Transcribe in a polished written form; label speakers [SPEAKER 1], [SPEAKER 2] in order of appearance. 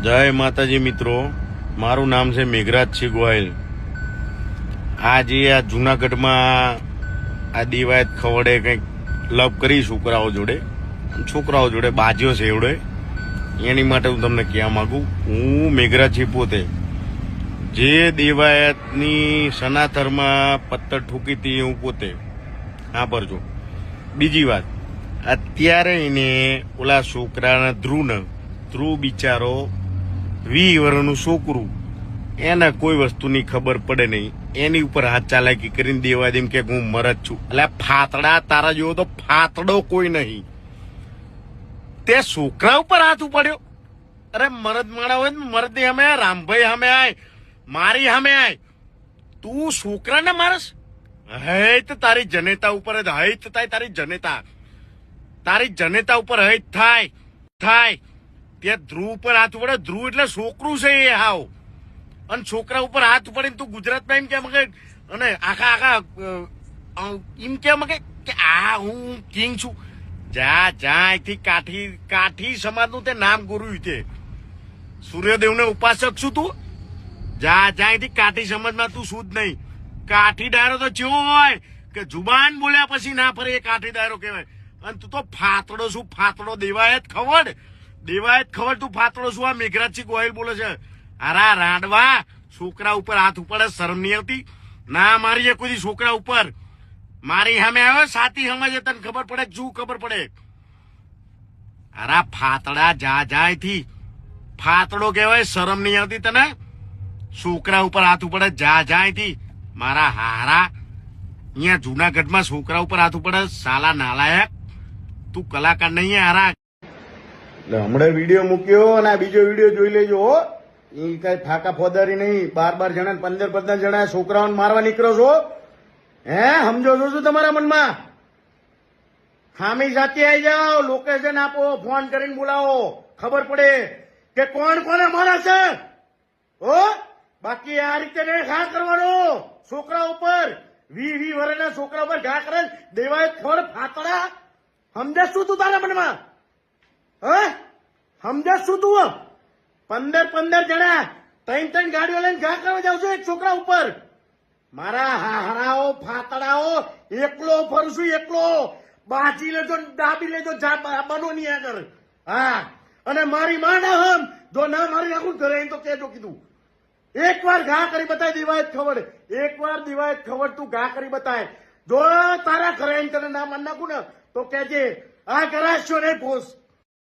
[SPEAKER 1] જય માતાજી મિત્રો, મારું નામ છે મેઘરાજસિંહ ગોહિલ। આજે આ જુનાગઢમાં આ દિવાયત ખવડે કંઈક લવ કરી છોકરાઓ જોડે બાજ્યો છે એવડે, એની માટે હું તમને કહેવા માંગુ। હું મેઘરાજસિંહ પોતે જે દેવાયતની સનાતરમાં પત્તર ઠોકી હતી હું પોતે સાંભળજો। બીજી વાત, અત્યારે એને ઓલા છોકરાના ધ્રુવ બિચારો 20 વર્ષનું છોકરું, એને કોઈ વસ્તુની ખબર પડે નહીં, એની ઉપર હાથ ચાલાકી કરીને દેવા દેમ કે હું મરદ છું। એટલે ફાતડા તારા જેવો તો ફાતડો કોઈ નહીં, તે છોકરા ઉપર હાથ ઉપાડ્યો। અરે મરદ માણા હોય ને મરદ હમે રામભાઈ હમે આય, મારી હમે આય, તું છોકરાને મારસ? હૈત તારી જનેતા ઉપર જ હૈત થાય, તારી જનેતા ઉપર હૈત થાય। ત્યાં ધ્રુવ ઉપર હાથ પડે, ધ્રુવ એટલે છોકરું છે એ હાવ, અને છોકરા ઉપર હાથ પડીને તું ગુજરાતમાં એમ કેમ કે, અને આખા એમ કેમ કે આ હું કિંગ છું? જા અહીંથી કાઠી સમાજનું તે નામ ગુરુ છે, સૂર્યદેવને ઉપાસક છું તું? જા અહીંથી કાઠી સમાજમાં તું શું જ નહીં। કાઠી ડાયરો તો ચેવો હોય કે જુબાન બોલ્યા પછી ના ફરે, એ કાઠી ડાયરો કહેવાય। અને તું તો ફાતડો શું? ફાતડો દેવાયત ખવડ તું ફાતડો શું? આ મેઘરાજસિંહ ગોહિલ બોલે છે। અરા રાંડવા, છોકરા ઉપર હાથ ઉપાડે, શરમ નહીં આવતી? ના મારી કોઈ છોકરા ઉપર, મારી સામે આવ્યો સાથી સમજે, તને ખબર પડે શું ખબર પડે? અરા ફાતડા જા અહીંથી, ફાતડો કહેવાય, શરમ નહીં આવતી તને? છોકરા ઉપર હાથ ઉપાડે, જા અહીંથી મારા હારા। અહીંયા જુનાગઢમાં છોકરા ઉપર હાથ ઉપાડે, સાલા નાલાયક, તું કલાકાર નહીં હારા। એટલે હમણાં વિડીયો મૂક્યો અને આ બીજો વિડીયો જોઈ લેજો હો, એ કઈ ફાકા ફોદારી નહીં। 12 જણા 15 જણા છોકરાઓને મારવા નીકળો છો, હે? સમજો છો શું તમારા મનમાં? ખામી સાથે આવી જાઓ, લોકેશન આપો, ફોન કરીને બોલાવો, ખબર પડે કે કોણ કોને મારે છે હો। બાકી આ રીતે ઘા કરવાનો છોકરા ઉપર, 20 વર્ષના છોકરા ઉપર ઘા કરે દેવાય ખોડ ફાતડા। સમજે શું તું તારા મનમાં? હે સમજે શું તું? 15 જણા 3 ગાડીઓ લઈને ઘા કરવા જાવ છો એક છોકરા ઉપર? મારા હારાઓ ફાતડાઓ, એકલો ફરશું, એકલો બાજી લેજો, દાબી લેજો, બનો ની આગળ। હા, અને મારી માં ના હમ જો ના મારી નાખું ઘરે તો કેજો કીધું। એકવાર ઘા કરી બતાય દિવાયત ખવડ, એકવાર દિવાયત ખવડ તું ઘા કરી બતાય, જો તારા ઘરે તને ના માન નાખું ને તો કેજે આ કરાશો નહીં પોસ।